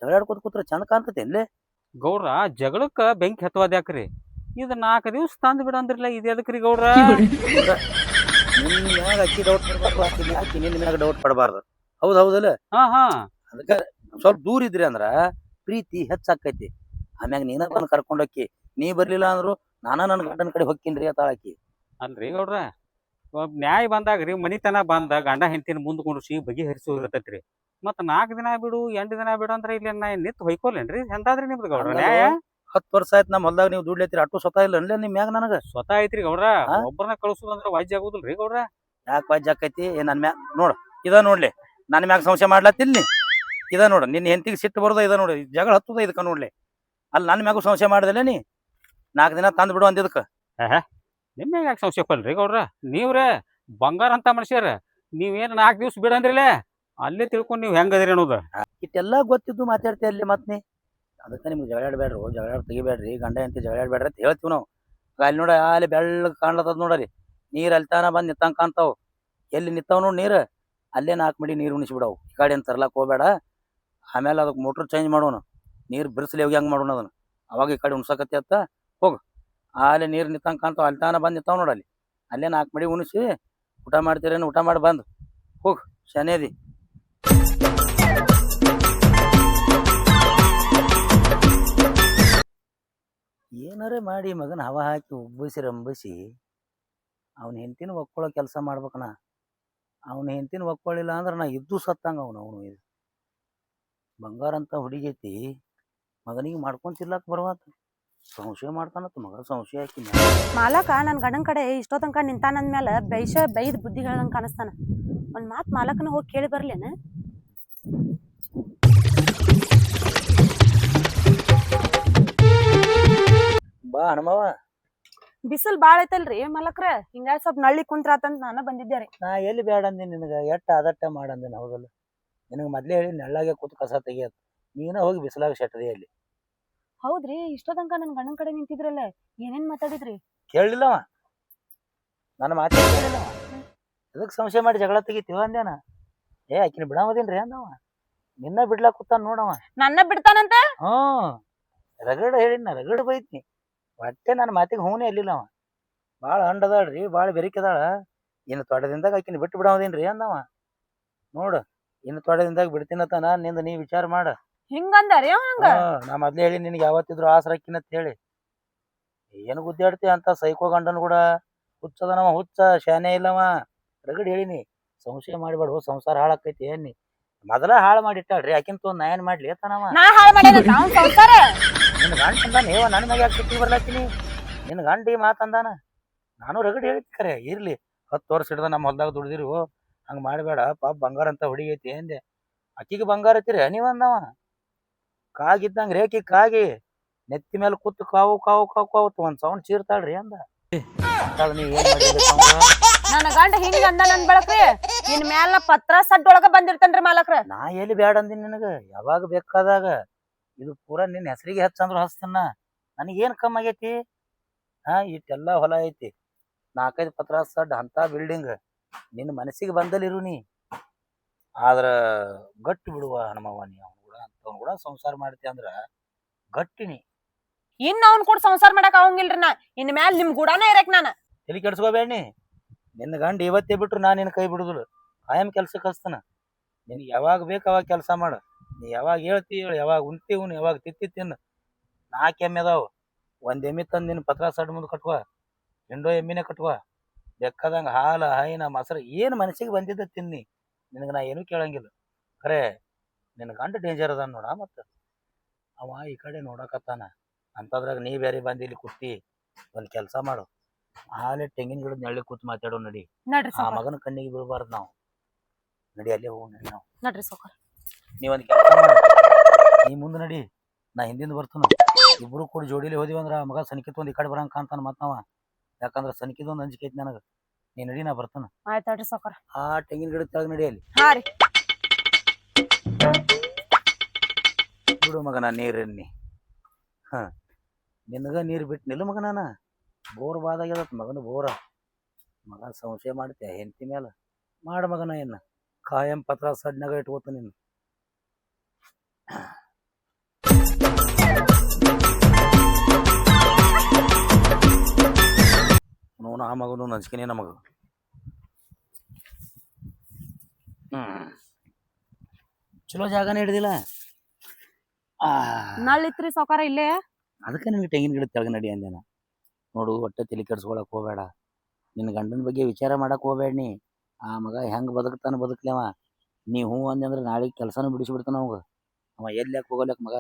ಜಗಳಾಡ್ಕೋತ ಕೂತ್ರೆ ಚಂದ ಕಾಣ್ತೈತಿ ಅಲ್ಲೇ. ಗೌಡ್ರ ಜಗಳಕ್ಕ ಬೆಂಕಿ ಹತ್ತುವದ ಯಾಕ್ರಿ? ಇದು 4 ದಿವ್ಸ ತಂದು ಬಿಡ ಅಂದ್ರಲ್ಲ, ಇದು ಎದಕ್ರಿ ಗೌಡ್ರ? ನಿನ್ನ ಮ್ಯಾಗ ಅಕ್ಕಿ ಡೌಟ್ ಪಡ್ಬಾರ್ದು, ಆಕಿ ನಿನ್ನ ಮ್ಯಾಗ ಡೌಟ್ ಪಡಬಾರ್ದು. ಹೌದಲ್ಲ? ಹಾ ಹಾ ಅದಕ್ಕೆ ಸ್ವಲ್ಪ ದೂರ ಇದ್ರಿ ಅಂದ್ರ ಪ್ರೀತಿ ಹೆಚ್ಚಾಕೈತಿ. ಆಮ್ಯಾಗ ನೀನ ಬಂದು ಕರ್ಕೊಂಡೋಕ್ಕಿ, ನೀ ಬರ್ಲಿಲ್ಲ ಅಂದ್ರು ನಾನ ನನ್ನ ಗಂಡನ ಕಡೆ ಹೊಕ್ಕಿನ್ರಿ ಆತಾಳಕಿ. ಅಲ್ರಿ ಗೌಡ್ರ ನ್ಯಾಯ ಬಂದಾಗ್ರಿ ಮನಿತನ ಬಂದ ಗಂಡ ಹೆಂಡತಿನ ಮುಂದ್ ಕುಂಡ್ರಿಸಿ ಬಗೆಹರಿಸೋದಿರ್ತೈತ್ರಿ. ಮತ್ತ 4 ದಿನ ಬಿಡು 8 ದಿನ ಬಿಡು ಅಂದ್ರೆ ಇಲ್ಲಿ ನಾ ನಿತ್ ಹೊಯ್ಕೋಲೇನ್ರಿ ಎಂದಾದ್ರಿ ನಿಮ್ದು ಗೌಡ್ರ ನ್ಯಾಯ? 10 ವರ್ಷ ಆಯ್ತು ನಮ್ಮ ಹೊಲ್ದಾಗ ನೀವು ದುಡ್ಲೆತ್ತೀರಿ, ಅಟ್ಟು ಸ್ವತಃ ಇಲ್ಲ ಅನ್ಲೇ ನಿಮ್ ಮ್ಯಾಗ ನನಗ. ಸ್ವತಃ ಐತ್ರಿ ಗೌಡ್ರ, ಹಾ? ಒಬ್ಬರನ್ನ ಕಳ್ಸುದಂದ್ರ ವಾಜ್ಯ ಆಗುದಿಲ್ರಿ ಗೌಡ್ರ. ಯಾಕೆ ವಾಜ್ಯ ಆಕೈತಿ? ನನ್ ಮ್ಯಾಗ ನೋಡು ಇದ ನೋಡ್ಲಿ, ನನ್ನ ಮ್ಯಾಗ ಸಂಶಯ ಮಾಡ್ಲತ್ತಿಲ್ ನೀ. ಇದ ನೋಡು ನಿನ್ನ ಹೆಂಡತಿಗೆ ಸಿಟ್ಟು ಬರೋದ ಇದ ನೋಡಿ, ಜಗಳ ಹತ್ತದ ಇದಕ್ಕ ನೋಡ್ಲಿ. ಅಲ್ಲಿ ನನ್ನ ಮ್ಯಾಗೂ ಸಂಶಯ ಮಾಡ್ದಲ್ಲ ನೀ. 4 ದಿನ ತಂದ್ ಬಿಡು ಅಂದಿದ್ಕ. ನಿಮ್ಗೆ ಯಾಕೆ ಸಂಶಯ ಪಲ್ರಿ ಗೌಡ್ರ? ನೀವ್ರೇ ಬಂಗಾರ ಅಂತ ಮನುಷ್ಯರ, ನೀವೇನ್ 4 ದಿವ್ಸ ಬಿಡಂದ್ರಿಲೇ ಅಲ್ಲೇ ತಿಳ್ಕೊಂಡ್ ನೀವ್ ಹೆಂಗದಿರಿ ಅನ್ನೋದು. ಇಟ್ಟೆಲ್ಲಾ ಗೊತ್ತಿದ್ದು ಮಾತಾಡ್ತಿ ಅಲ್ಲಿ ಮತ್ ನೀ. ಅದಕ್ಕೆ ನಿಮ್ಗೆ ಜಗಳಾಡ್ಬೇಡ್ರು, ಜಗಳಾಡ್ ತೆಗಿಬೇಡ್ರಿ, ಗಂಡ ಹೆಂಡತಿ ಜಗಳಾಡ್ಬೇಡ್ರಿ ಅಂತ ಹೇಳ್ತೀವಿ ನಾವು. ಅಲ್ಲಿ ನೋಡ ಅಲ್ಲಿ ಬೆಳ್ಳಗ್ ಕಾಣ್ಲತ್ತದ ನೋಡರಿ, ನೀರ್ ಅಲ್ತಾನ ಬಂದ್ ನಿತ್ತಂಗ್ ಕಾಣ್ತಾವ್. ಎಲ್ಲಿ ನಿತ್ತಾವ್ ನೋಡ್ ನೀರ್, ಅಲ್ಲೇ 4 ಮಡಿ ನೀರು ಉಣಿಸ್ಬಿಡವು. ಈ ಕಡೆ ಅಂತ ತರ್ಲಾಕ್ ಹೋಗ್ಬೇಡ. ಆಮೇಲೆ ಅದಕ್ಕೆ ಮೋಟ್ರ್ ಚೇಂಜ್ ಮಾಡೋಣ, ನೀರು ಬಿರ್ಸಲಿ ಹೋಗಿ ಹಂಗೆ ಮಾಡೋಣ ಅದನ್ನ. ಅವಾಗ ಈ ಕಡೆ ಉಣ್ಸಕತ್ತಿ ಅತ್ತ ಹೋಗು. ಅಲ್ಲಿ ನೀರು ನಿತ್ತಂಗೆ ಕಾಣ್ತಾವ, ಅಲ್ತಾನ ಬಂದು ನಿಂತಾವ್ ನೋಡಲ್ಲಿ, ಅಲ್ಲೇ 4 ಮಡಿ ಉಣಿಸಿ ಊಟ ಮಾಡ್ತೀರೇನು ಊಟ ಮಾಡಿ ಬಂದು ಹೋಗು ಶನೇದಿ. ಏನಾರೇ ಮಾಡಿ ಮಗನ ಹವಾ ಹಾಕಿ ಉಬ್ಬಿಸಿ ರಂಬಿಸಿ ಅವನ ಹೆಂಡತಿನ ಒಕ್ಕೊಳ್ಳೋ ಕೆಲಸ ಮಾಡ್ಬೇಕನ. ಅವನ ಹೆಂಡತಿನ ಒಕ್ಕೊಳ್ಳಿಲ್ಲ ಅಂದ್ರೆ ನಾ ಇದ್ದು ಸತ್ತಂಗ ಅವನು ಇದು ಬಂಗಾರ ಅಂತ ಹುಡುಗೈತಿ. ಮಗನಿಗೆ ಮಾಡ್ಕೊಂತಿರ್ಲಾಕ ಬರುವಾತ, ಸಂಶಯ ಮಾಡ್ತಾನತ್ತ ಮಗ. ಸಂಶಯ ಹಾಕಿ ಮಾಲಕ ನನ್ ಗಂಡನ್ ಕಡೆ ಇಷ್ಟೋ ತನಕ ನಿಂತಾನ ಅಂದ್ಮೇಲೆ ಬೈದ್ ಬುದ್ಧಿ ಹೇಳ್ದಂಗ ಕಾಣಿಸ್ತಾನ. ಒಂದ್ ಮಾತ್ ಮಾಲಕನ ಹೋಗಿ ಕೇಳಿ ಬರ್ಲೇನ? ಬಾ ಹನುಮವ. ಬಿಸಿಲ್ ಬಾಳ ಐತಲ್ರಿ ಮಾಲಕ್ರ, ಹಿಂಗಾಗಿ ಸ್ವಲ್ಪ ನಳ್ಳಿ ಕುಂತ್ರಾತಂತ ನಾನು ಬಂದಿದ್ದೆ ರೀ. ನಾ ಎಲ್ಲಿ ಬೇಡ ಅಂದೆ ನಿನಗೆ, ಎಟ್ಟ ಅದಟ್ಟ ಮಾಡಂದೇನ ಹೌದಲ್ಲ. ನಿನಗೆ ಮೊದ್ಲೇ ಹೇಳಿ ನೆಳ್ಳಾಗೆ ಕೂತು ಕಸ ತೆಗಿಯತ್, ನೀನ ಹೋಗಿ ಬಿಸಿಲಾಗ ಶೆಟ್ಟದಿ ಅಲ್ಲಿ. ಹೌದ್ರಿ, ಇಷ್ಟೋ ತನಕ ನನ್ ಗಂಡನ್ ಕಡೆ ನಿಂತಿದ್ರಲ್ಲ, ಏನೇನ್ ಮಾತಾಡಿದ್ರಿ? ಕೇಳಲಿಲ್ಲವ ನನ್ನ ಮಾತು ಕೇಳಿಲ್ಲವ. ಅದಕ್ಕೆ ಸಂಶಯ ಮಾಡಿ ಜಗಳ ತೆಗಿತೀವ ಅಂದೇನ. ಆಕಿನ ಬಿಡಾಮದಿನ್ರಿ ಅಂದವ, ನಿನ್ನ ಬಿಡ್ಲಾಕ್ ಕೂತಾನ ನೋಡವ. ನನ್ನ ಬಿಡ್ತಾನಂತ? ರಗಡ ಹೇಳಿನ, ರಗಡ ಬೈತ್ನಿ. ಒಟ್ಟೆ ನನ್ನ ಮಾತಿಗೆ ಹೂನೇ ಅಲ್ಲಿಲ್ಲವ. ಭಾಳ ಹಂಡದಾಳ್ರಿ, ಭಾಳ ಬೆರಿಕದಾಳ. ಇನ್ನು ತೋಟದಿಂದಾಗ ಆಕಿನ ಬಿಟ್ಟು ಬಿಡಾಮದಿನ್ರಿ ಅಂದವ. ನೋಡು ಇನ್ನು ತೋಟದಿಂದಾಗ ಬಿಡ್ತೀನತ್ತಾನ, ನಿಂದ ನೀ ವಿಚಾರ ಮಾಡ. ಹಿಂಗಂದಾರಿ ಹಂಗ? ನಾ ಮೊದ್ಲೇ ಹೇಳಿ ನಿನಗೆ ಯಾವತ್ತಿದ್ರು ಆಸರ ಅಕ್ಕಿನಂತ ಹೇಳಿ. ಏನು ಗುದ್ದಾಡ್ತಿ ಅಂತ ಸೈಕೋ ಗಂಡನ್ ಕೂಡ. ಹುಚ್ಚದನವ, ಹುಚ್ಚ ಶಾನೆ ಇಲ್ಲವ. ರಗಡ್ ಹೇಳಿನಿ, ಸಂಶಯ ಮಾಡಿಬೇಡ, ಸಂಸಾರ ಹಾಳಾಕೈತಿ ಏನಿ. ಮೊದಲ ಹಾಳು ಮಾಡಿಟ್ಟಾಳ್ರಿ ಆಕಿನ ತೊಂದ್ ನಾ ಏನ್ ಮಾಡ್ಲಿ ತನವ. ನಾ ಹಾಳು ಮಾಡ್ಯಾನ ಅವ್ನ್ ಸಂಸಾರ? ನಿನ್ನ ಗಂಡ ಅಂದಾನ, ಏವ ನನ್ನ ಮ್ಯಾಗ ಯಾಕೆ ಸಿಟ್ಟಿ ಬರ್ಲಾತೀನಿ? ನಿನ್ನ ಗಂಡ ಈ ಮಾತಂದಾನ. ನಾನು ರಗಡ್ ಹೇಳಿದ್ ಖರೆ, ಇರ್ಲಿ 10 ವರ್ಷ ಹಿಡ್ದ ನಮ್ಮ ಹೊಲ್ದಾಗ ದುಡ್ದಿರು, ಹಂಗ ಮಾಡಬೇಡ ಪಾಪ ಬಂಗಾರ ಅಂತ ಹುಡುಗೈತಿ ಅಂದೆ. ಅಕ್ಕಿಗೆ ಬಂಗಾರ ಐತಿರಿ ನೀವ್ ಅಂದವ. ಕಾಗಿದ್ದಂಗ ರೇಖಿ ಕಾಗಿ ನೆತ್ತಿ ಮೇಲೆ ಕೂತು ಕಾವು ಕಾವು ಕಾವು ಕಾವು ಒಂದ್ ಸೌಂಡ್ ಚೀರ್ತಾಳ್ರಿ ಅಂದ. ನೀವ್ ಏನ್ ನನ್ನ ಗಂಡ ಹಿಂಗ ಅಂದ ನನ್ ಬೆಳಕ್ರಿ, ನಿನ್ ಮ್ಯಾಲ ಪತ್ರ ಸಡ್ ಒಳಗ ಬಂದಿರ್ತೇನ್ರಿ ಮಾಲಕ್ರ. ನಾ ಎಲ್ಲಿ ಬ್ಯಾಡ ಅಂದಿನಿ ನಿನಗ, ಯಾವಾಗ ಬೇಕಾದಾಗ. ಇದು ಪೂರಾ ನಿನ್ನ ಹೆಸರಿಗೆ ಹಚ್ಚಂದ್ರು ಹಚ್ತನ. ನನಗೇನ್ ಕಮ್ಮಿ ಆಗೈತಿ? ಇಟ್ಟೆಲ್ಲಾ ಹೊಲ ಐತಿ, 4-5 ಪತ್ರ ಸಡ್ ಅಂತ ಬಿಲ್ಡಿಂಗ್. ನಿನ್ನ ಮನಸ್ಸಿಗೆ ಬಂದಲ್ಲಿರು ನೀ. ಆದ್ರ ಗಟ್ಟಿ ಬಿಡುವ ಹನುಮವ್ವ, ನೀ ಅವ್ನ ಕೂಡ ಸಂಸಾರ ಮಾಡ್ತಿ ಅಂದ್ರ ಗಟ್ಟಿನಿ. ಇನ್ ಅವ್ನ್ ಕೂಡ ಸಂಸಾರ ಮಾಡಕ್ ಆಗಂಗಿಲ್ರಿ. ನಾ ಇನ್ ಮ್ಯಾಲ ನಿಮ್ ಗೂಡಾನ ಇರಕ್ ನಾನು. ತಲೆ ಕೆಡ್ಸ್ಕೋಬೇಡಿ. ನಿನ್ನ ಗಂಡ ಇವತ್ತೇ ಬಿಟ್ರು ನಾ ನಿನ್ನ ಕೈ ಬಿಡುದಿಲ್ಲ. ಕಾಯಂ ಕೆಲ್ಸಕ್ಕೆ ಹಚ್ತಾನ. ನಿನಗೆ ಯಾವಾಗ ಬೇಕು ಅವಾಗ ಕೆಲಸ ಮಾಡು. ನೀ ಯಾವಾಗ ಹೇಳ್ತಿ ಹೇಳು, ಯಾವಾಗ ಉಣ್ತಿ ಉಣ್ಣು, ಯಾವಾಗ ತಿತ್ತಿ ತಿನ್ನು. 4 ಎಮ್ಮೆ ಅದಾವ. 1 ಎಮ್ಮೆ ತಂದು ನಿನ್ನ ಪತ್ರ ಸಡ್ ಮುಂದೆ ಕಟ್ಕೋ, ಹೆಂಡೋ ಎಮ್ಮಿನೇ ಕಟ್ಕೋ. ಬೇಕಾದಂಗ ಹಾಲು ಹೈನ ಮೊಸರು ಏನು ಮನಸ್ಸಿಗೆ ಬಂದಿದ್ದ ತಿನ್ನಿ. ನಿನಗೆ ನಾ ಏನೂ ಕೇಳಂಗಿಲ್ಲ. ಖರೆ ನಿನ್ನ ಗಂಡ ಡೇಂಜರ್ ಅದಾನ ನೋಡ. ಮತ್ತ ಅವ ಈ ಕಡೆ ನೋಡಕತ್ತಾನ ಅಂತದ್ರಾಗ ನೀ ಬೇರೆ ಬಂದು ಇಲ್ಲಿ ಕೂತಿ. ಒಂದ್ ಕೆಲಸ ಮಾಡು, ಹಾಲೆ ತೆಂಗಿನ ಗಿಡದ ನೆಳ್ಳಿ ಕೂತ್ ಮಾತಾಡೋ ನಡಿ. ಆ ಮಗನ ಕಣ್ಣಿಗೆ ಬೀಳ್ಬಾರ್ದು ನಾವು. ನಡಿ ಅಲ್ಲೇ ಹೋಗಿ ನಡಿ. ನಾವು ನಡ್ರಿ ಸೌಕರ್, ನೀವೊಂದು ಕೆಲಸ ಮಾಡು, ನೀ ಮುಂದೆ ನಡಿ, ನಾ ಹಿಂದಿಂದ ಬರ್ತಾನ. ಇಬ್ರು ಕೂಡ ಜೋಡಿಲಿ ಹೋದಿವಂದ್ರ ಮಗ ಸನಿಕಿತ್ ಒಂದ್ ಈ ಕಡೆ ಬರಂಗ ಕಾಣ್ತಾನ ಮತ್ ನಾವ. ಯಾಕಂದ್ರ ಸನಿಕಿದೊಂದು ಅಂಜಿಕೆ ಐತಿ ನನಗ. ನೀ ನಡಿ, ನಾ ಬರ್ತಾನ. ಆಯ್ತು ನಡ್ರಿ ಸೌಕರ್. ಆ ತೆಂಗಿನ ಗಿಡದ ತೆಳಗ್ ನಡಿ ಅಲ್ಲಿ. ಹಾ ರೀ. ಬಿಡು ಮಗನ ನೀರನ್ನಿ. ನಿನಗ ನೀರು ಬಿಟ್ಟು ನಿಲ್ಲ ಮಗ. ನಾನ ಬೋರ್ ಬಾದಾಗ್ಯದತ್ ಮಗನ ಬೋರ. ಮಗ ಸಂಶಯ ಮಾಡ್ತೀಯ ಹೆಂಡತಿ ಮೇಲೆ? ಮಾಡ ಮಗನ, ಏನ ಕಾಯಂ ಪತ್ರ ಸಡ್ನಾಗ ಇಟ್ಕೋತ ನೀನು. ನೋನು ಆ ಮಗನು ನಂಚ್ಕಿನೇ ನಮಗ. ಚಲೋ ಜಾಗನೇ ಹಿಡ್ದಿಲ್ಲ ಆ ನಳ್ಳಿತ್ರಿ ಸಾವ್ಕಾರ ಇಲ್ಲೇ. ಅದಕ್ಕೆ ನಿನಗೆ ತೆಂಗಿನ ಗಿಡ ತೆಳಗ ನಡಿ ಅಂದೇನ. ನೋಡು ಒಟ್ಟೆ ತಲೆ ಕೆಡ್ಸ್ಕೊಳಕ್ ಹೋಗ್ಬೇಡ. ನಿನ್ನ ಗಂಡನ ಬಗ್ಗೆ ವಿಚಾರ ಮಾಡಕ್ ಹೋಗ್ಬೇಡ ನೀ. ಆ ಮಗ ಹೆಂಗ್ ಬದುಕ್ತಾನ ಬದುಕ್ಲೇವ. ನೀ ಹ್ಞೂ ಅಂದೆ ಅಂದ್ರೆ ನಾಳೆ ಕೆಲಸನೂ ಬಿಡಿಸ್ಬಿಡ್ತಾನ ಅವಾಗ. ಅವ ಎಲ್ಲಿ ಯಾಕೆ ಹೋಗಲಕ್ ಮಗ.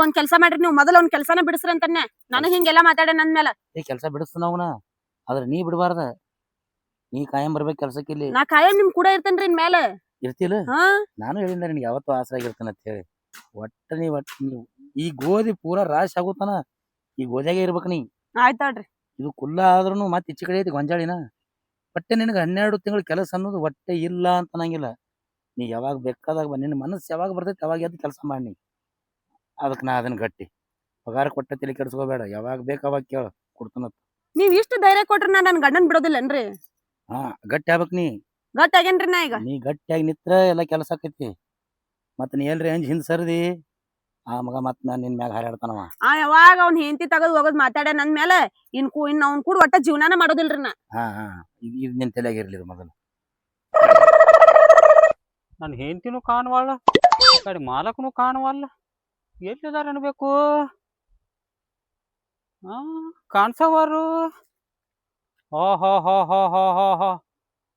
ಒಂದ್ ಕೆಲ್ಸ ಮಾಡ್ರಿ ನೀವು ಮೊದಲ ಒಂದ್ ಕೆಲ್ಸನ ಬಿಡಿಸ್ರಿ ಅಂತಾನೆ. ನನಗ್ ಹಿಂಗೆಲ್ಲಾ ಮಾತಾಡ ನನ್ ಮೇಲೆ. ಕೆಲಸ ಬಿಡಿಸ್ತಾನ ಅವನ. ಆದ್ರೆ ನೀ ಬಿಡಬಾರ್ದ. ನೀ ಕಾಯಂ ಬರ್ಬೇಕು ಕೆಲ್ಸಕ್ಕೆ ಇಲ್ಲಿ. ನಾ ಕಾಯಂ ನಿಮ್ ಕೂಡ ಇರ್ತೇನ್ರಿ ಇನ್ ಮೇಲೆ. ಇರ್ತಿಲ್ಲ. ಹಾ ನಾನು ಹೇಳಿಲ್ಲ ನಿನಗೆ ಯಾವತ್ತೂ ಆಸರಾಗಿರ್ತಾನ ಅಂತ ಹೇಳಿ. ಒಟ್ಟ ನೀವು ಈ ಗೋಧಿ ಪೂರಾ ರಾಶಿ ಆಗುತ್ತಾನ. ಈ ಗೋಧಿಯಾಗೆ ಇರ್ಬೇಕು ನೀ. ಆಯ್ತಾಳ್ರಿ. ಇದು ಕುಲ್ಲ ಆದ್ರೂ ಮತ್ತೆ ಈಚೆ ಕಡೆ ಐತಿ ಗೊಂಜಾಳಿನ. ಒಟ್ಟೆ ನಿನಗೆ 12 ತಿಂಗಳು ಕೆಲಸ ಅನ್ನೋದು ಒಟ್ಟೆ ಇಲ್ಲ ಅಂತ ಅನ್ನಂಗಿಲ್ಲ. ನೀ ಯಾವಾಗ ಬೇಕಾದಾಗ ನಿನ್ನ ಮನಸ್ಸು ಯಾವಾಗ ಬರ್ತೈತಿ ಅವಾಗ ಎದ್ದು ಕೆಲಸ ಮಾಡಿ. ಅದಕ್ಕೆ ನಾ ಅದನ್ನ ಗಟ್ಟಿ ಪಗಾರ ಕೊಟ್ಟ ತಲೆ ಕೆಡಿಸ್ಕೋಬೇಡ. ಯಾವಾಗ ಬೇಕು ಅವಾಗ ಕೇಳು ಕೊಡ್ತಾನ. ನೀವ್ ಇಷ್ಟು ಧೈರ್ಯ ಕೊಟ್ರಿ ನಾ ನನ್ ಗಂಡನ್ ಬಿಡೋದಿಲ್ಲನ್ರಿ. ಹಾ ಗಟ್ಟಿ ಆಗ್ಬೇಕ್ ನೀ. ಗಟ್ಟಿ ಆಗೇನ್ರಿ ನಾ ಈಗ. ನೀ ಗಟ್ಟಿಯಾಗಿ ನಿತ್ರ ಎಲ್ಲ ಕೆಲಸ ಆಕೈತಿ. ಮತ್ತೆ ನೀ ಎಲ್ರಿ ಹಿಂದ್ ಹಿಂದ್ ಸರ್ದಿ ಆ ಮಗ ಮತ್ ನಿನ್ ಮ್ಯಾಗ ಹಾರಾಡ್ತಾನವ. ಯಾವಾಗ ಅವ್ನ ಹೆಂಡತಿ ತಗದ್ ಹೋಗೋದ್ ಮಾತಾಡ ನನ್ ಮೇಲೆ ಇನ್ ಅವ್ನ್ ಕೂಡ ಒಟ್ಟ ಜೀವನಾನ ಮಾಡೋದಿಲ್ರಿ ನಾ. ಹಾ ಇದು ನಿನ್ ತಲೆಯಾಗಿರ್ಲಿ ಮೊದಲು. ನನ್ನ ಹೆಂಡತಿನೂ ಕಾಣವಾಳ, ಕಡೆ ಮಾಲಕನು ಕಾಣವಲ್ಲ. ಎಲ್ಲಿದಾರ ಅನ್ಬೇಕು? ಕಾಣ್ಸವಾರು. ಹೋ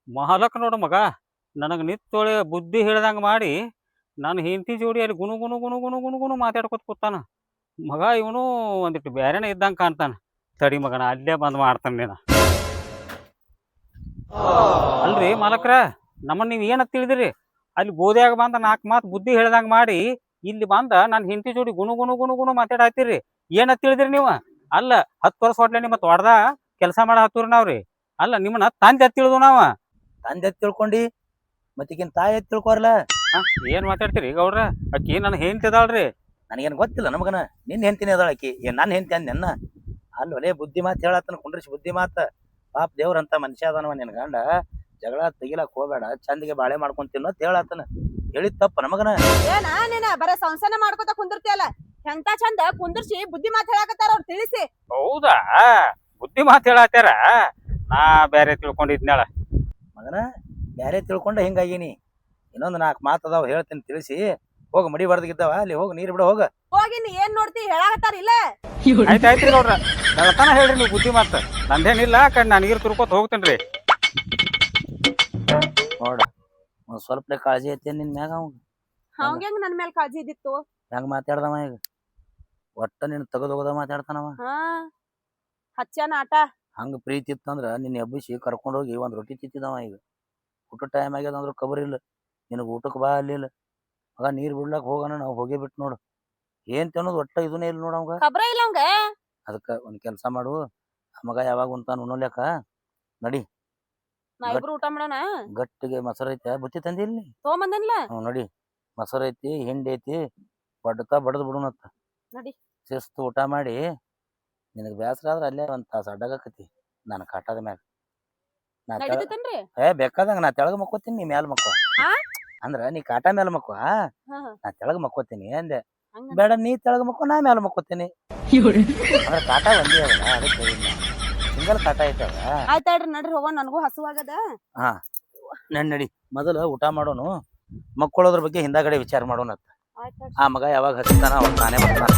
ಮಾಲಕ್ ನೋಡು ಮಗ, ನನಗೆ ನಿತ್ತೊಳೆ ಬುದ್ಧಿ ಹೇಳ್ದಂಗೆ ಮಾಡಿ ನನ್ನ ಹೆಂಡತಿ ಜೋಡಿ ಅಲ್ಲಿ ಗುಣು ಗುಣು ಗುಣು ಗುಣು ಗುಣು ಗುಣು ಮಾತಾಡ್ಕೊತ ಕೂತಾನ ಮಗ. ಇವನು ಒಂದಿಟ್ಟು ಬೇರೆನೇ ಇದ್ದಂಗೆ ಕಾಣ್ತಾನ. ತಡಿ ಮಗನ ಅಲ್ಲೇ ಬಂದ್ ಮಾಡ್ತಾನೆ ನೀನು. ಅಲ್ರಿ ಮಾಲಕ್ರ, ನಮ್ಮನ್ನ ನೀವು ಏನಂತ ತಿಳಿದಿರಿ? ಅಲ್ಲಿ ಗೋದ್ಯಾಗ ಬಂದ 4 ಮಾತು ಬುದ್ಧಿ ಹೇಳ್ದಂಗೆ ಮಾಡಿ ಇಲ್ಲಿ ಬಂದ ನನ್ನ ಹೆಂಡತಿ ಜೋಡಿ ಗುಣು ಗುಣು ಗುಣು ಗುಣು ಮಾತಾಡತ್ತೀರಿ. ಏನಂತ ತಿಳಿದಿರಿ ನೀವು? ಅಲ್ಲ 10 ವರ್ಷ ಹೊಟ್ಲೆ ನಿಮ್ಮ ತೊಡ್ದ ಕೆಲಸ ಮಾಡ ಹತ್ತೂರಿ ನಾವ್ರಿ. ಅಲ್ಲ ನಿಮ್ಮನ್ನ ತಂದೆ ಎತ್ ತಿಳಿದು ನಾವ. ತಂದೆ ಎತ್ ತಿಳ್ಕೊಂಡಿ ಮತ್ತೀಗಿನ ತಾಯಿ ಎತ್ ತಿಳ್ಕೊರ್ಲ. ಏನ್ ಮಾತಾಡ್ತೀರಿ ಗೌಡ್ರ? ಅಕ್ಕಿ ನನ್ನ ಹೆಂಡತಿ ಅದಾಳ್ರಿ. ನನಗೇನು ಗೊತ್ತಿಲ್ಲ ನಮಗನ. ನಿನ್ನ ಹೆಂಡತಿನೇ ಅದಾಳ ಆಕಿ. ನನ್ನ ಹೆಂಡತಿ ಅಂದೆನ್ನ. ಅಲ್ಲಿ ಒಲೆ ಬುದ್ಧಿ ಮಾತು ಹೇಳತ್ತನ ಕುಂಡ್ರಿಸಿ ಬುದ್ಧಿ ಮಾತು. ಪಾಪ ದೇವ್ರಂತ ಮನುಷ್ಯ ಅದಾನವ ನಿನ್ ಗಂಡ. ಜಗಳ ತೆಗಿಲಕ್ ಹೋಗ್ಬೇಡ, ಚಂದಿಗೆ ಬಾಳೆ ಮಾಡ್ಕೊಂಡ್ ತಿನ್ನೋ ಅಂತ ಹೇಳತ್ತನ. ಹೇಳಿದ್ ತಪ್ಪ ನಮಗನ. ಏನ ನೀನ ಬರ ಸಂಸಾರ ಮಾಡ್ಕೊತ ಕುಂದಿರ್ತಿಯಲ್ಲ. ಎಂತ ಚಂದ ಕುಂದಿರ್ಸಿ ಬುದ್ಧಿ ಮಾತು ಹೇಳಕತ್ತಾರ ಅವ್ರು ತಿಳಿಸಿ. ಹೌದಾ? ಬುದ್ಧಿ ಮಾತು ಹೇಳತ್ತಾರ. ನಾ ಬೇರೆ ತಿಳ್ಕೊಂಡಿದ್ನಾಳ ಮಗನ. ಬ್ಯಾರೆ ತಿಳ್ಕೊಂಡ ಹಿಂಗಾಗಿನಿ. ಇನ್ನೊಂದು 4 ಮಾತು ಅದಾವ ಹೇಳ್ತೀನಿ ತಿಳಿಸಿ. ಹೋಗ ಮಡಿ ಬರ್ದಗಿದ್ದಾವ ಅಲ್ಲಿ ಹೋಗಿ ನೀರು ಬಿಡ ಹೋಗ. ಹೋಗಿ ನೀ ಏನ್ ನೋಡ್ತಿ ಹೇಳಕತ್ತಾರ ಇಲ್ಲ. ಆಯ್ತಾಯ್ತ್ರಿ ಗೌಡ್ರ, ಹೇಳ್ತಾನ ಹೇಳ್ರಿ ನೀವು ಬುದ್ಧಿ ಮಾತು. ನಂದೇನಿಲ್ಲ, ಕಣ್ ನಾನು ನೀರು ತುರ್ಕೋತ ಹೋಗ್ತೇನ್ರಿ. ನೋಡ ಒಂದ್ ಸ್ವಲ್ಪ ಕಾಳಜಿ ಐತಿ ನಿನ್ ಮ್ಯಾಗ. ಅವಂಗ ಹೆಂಗ್ ನನ್ ಮೇಲೆ ಕಾಳಜಿ ಇದ್ದಿತ್ತು? ಹೆಂಗ ಮಾತಾಡ್ದವ ಈಗ? ಒಟ್ಟ ನಿನ್ ತೆಗೆದು ಹೋಗದ ಮಾತಾಡ್ತಾನವ. ಹಚ್ಚಾನ ಆಟ. ಹಂಗ ಪ್ರೀತಿ ಇತ್ತಂದ್ರ ನಿನ್ನ ಎಬ್ಬಿಸಿ ಕರ್ಕೊಂಡೋಗಿ ಒಂದ್ ರೊಟ್ಟಿ ತಿತ್ತಿದವ. ಈಗ ಊಟ ಟೈಮ್ ಆಗ್ಯದ ಅಂದ್ರ ಕಬರ್ ಇಲ್ಲ. ನಿನಗೆ ಊಟಕ್ಕೆ ಬಾ ಅಲ್ಲಿಲ್ಲ ಮಗ. ನೀರ್ ಬಿಡ್ಲಾಕ್ ಹೋಗೋಣ ನಾವು ಹೋಗೇ ಬಿಟ್ಟು ನೋಡು. ಏನ್ ತಿನ್ನೋದು ಒಟ್ಟ ಇದನ್ನೇ ಇಲ್ಲ ನೋಡ ಅವಂಗ. ಖಬ್ರ ಇಲ್ಲ ಅವಂಗ. ಅದಕ್ಕ ಒಂದ್ ಕೆಲ್ಸ ಮಾಡು. ಆ ಮಗ ಯಾವಾಗ ಉಂತಾನ ಉಣ್ಣೋಲ್ಯಾಕ ನಡಿ. ನಾ ಇಬ್ರು ಊಟ ಮಾಡೋಣ. ಗಟ್ಟಿಗೆ ಮೊಸರು ಐತೆ ಬುತ್ತಿ ತಂದಿಲ್ಲ. ತಗೊಂಬಂದನ್ಲ. ನಡಿ. ಮೊಸರು ಐತಿ, ಹಿಂಡಿ ಐತಿ, ಬಡ್ತಾ ಬಡದ್ ಬಿಡುನತ್ತ. ನಡಿ. ಶಿಸ್ತು ಊಟ ಮಾಡಿ. ನಿನಗೆ ಬೇಸರ ಆದ್ರೆ ಅಲ್ಲೇ ಒಂದ್ ತಾಸು ಅಡ್ಡಾಗಕತಿ ನಾನು ಕಾಟದ ಮ್ಯಾಗ. ಬೇಕಾದಂಗ ನಾ ತೆಳಗ ಮಕ್ಕೋತೀನಿ, ನೀ ಮ್ಯಾಲ ಮಕ್ಕೋ. ಅಂದ್ರ ನೀ ಕಾಟ ಮ್ಯಾಲ ಮಕ್ಕೋ, ನಾ ತೆಳಗ ಮಕ್ಕೋತೀನಿ ಅಂದೆ. ಬೇಡ ನೀ ತೆಳಗ ಮಕ್ಕೋ, ನಾ ಮ್ಯಾಲ ಮಕ್ಕೋತೀನಿ. ಅಂದ್ರೆ ಕಾಟ ಒಂದೇ ಅಲ್ಲ, ಅದಕ್ಕೆ ಸಿಂಗಲ್ ಕಾಟ ಐತದ. ಆಯ್ತಾಡ್ರಿ ನಡ್ರಿ ಹೋಗೋಣ, ನನಗೂ ಹಸುವಾಗದ. ಹಾ ನಡಿ. ಮೊದಲು ಊಟ ಮಾಡೋನು, ಮಕ್ಕಳೋದ್ರ ಬಗ್ಗೆ ಹಿಂದಾಗಡೆ ವಿಚಾರ ಮಾಡೋಣತ್ತ. ಆ ಮಗ ಯಾವಾಗ ಹಚ್ತಾನ ಅವಾಗ ನಾನೇ ಬರ್ತಾನ.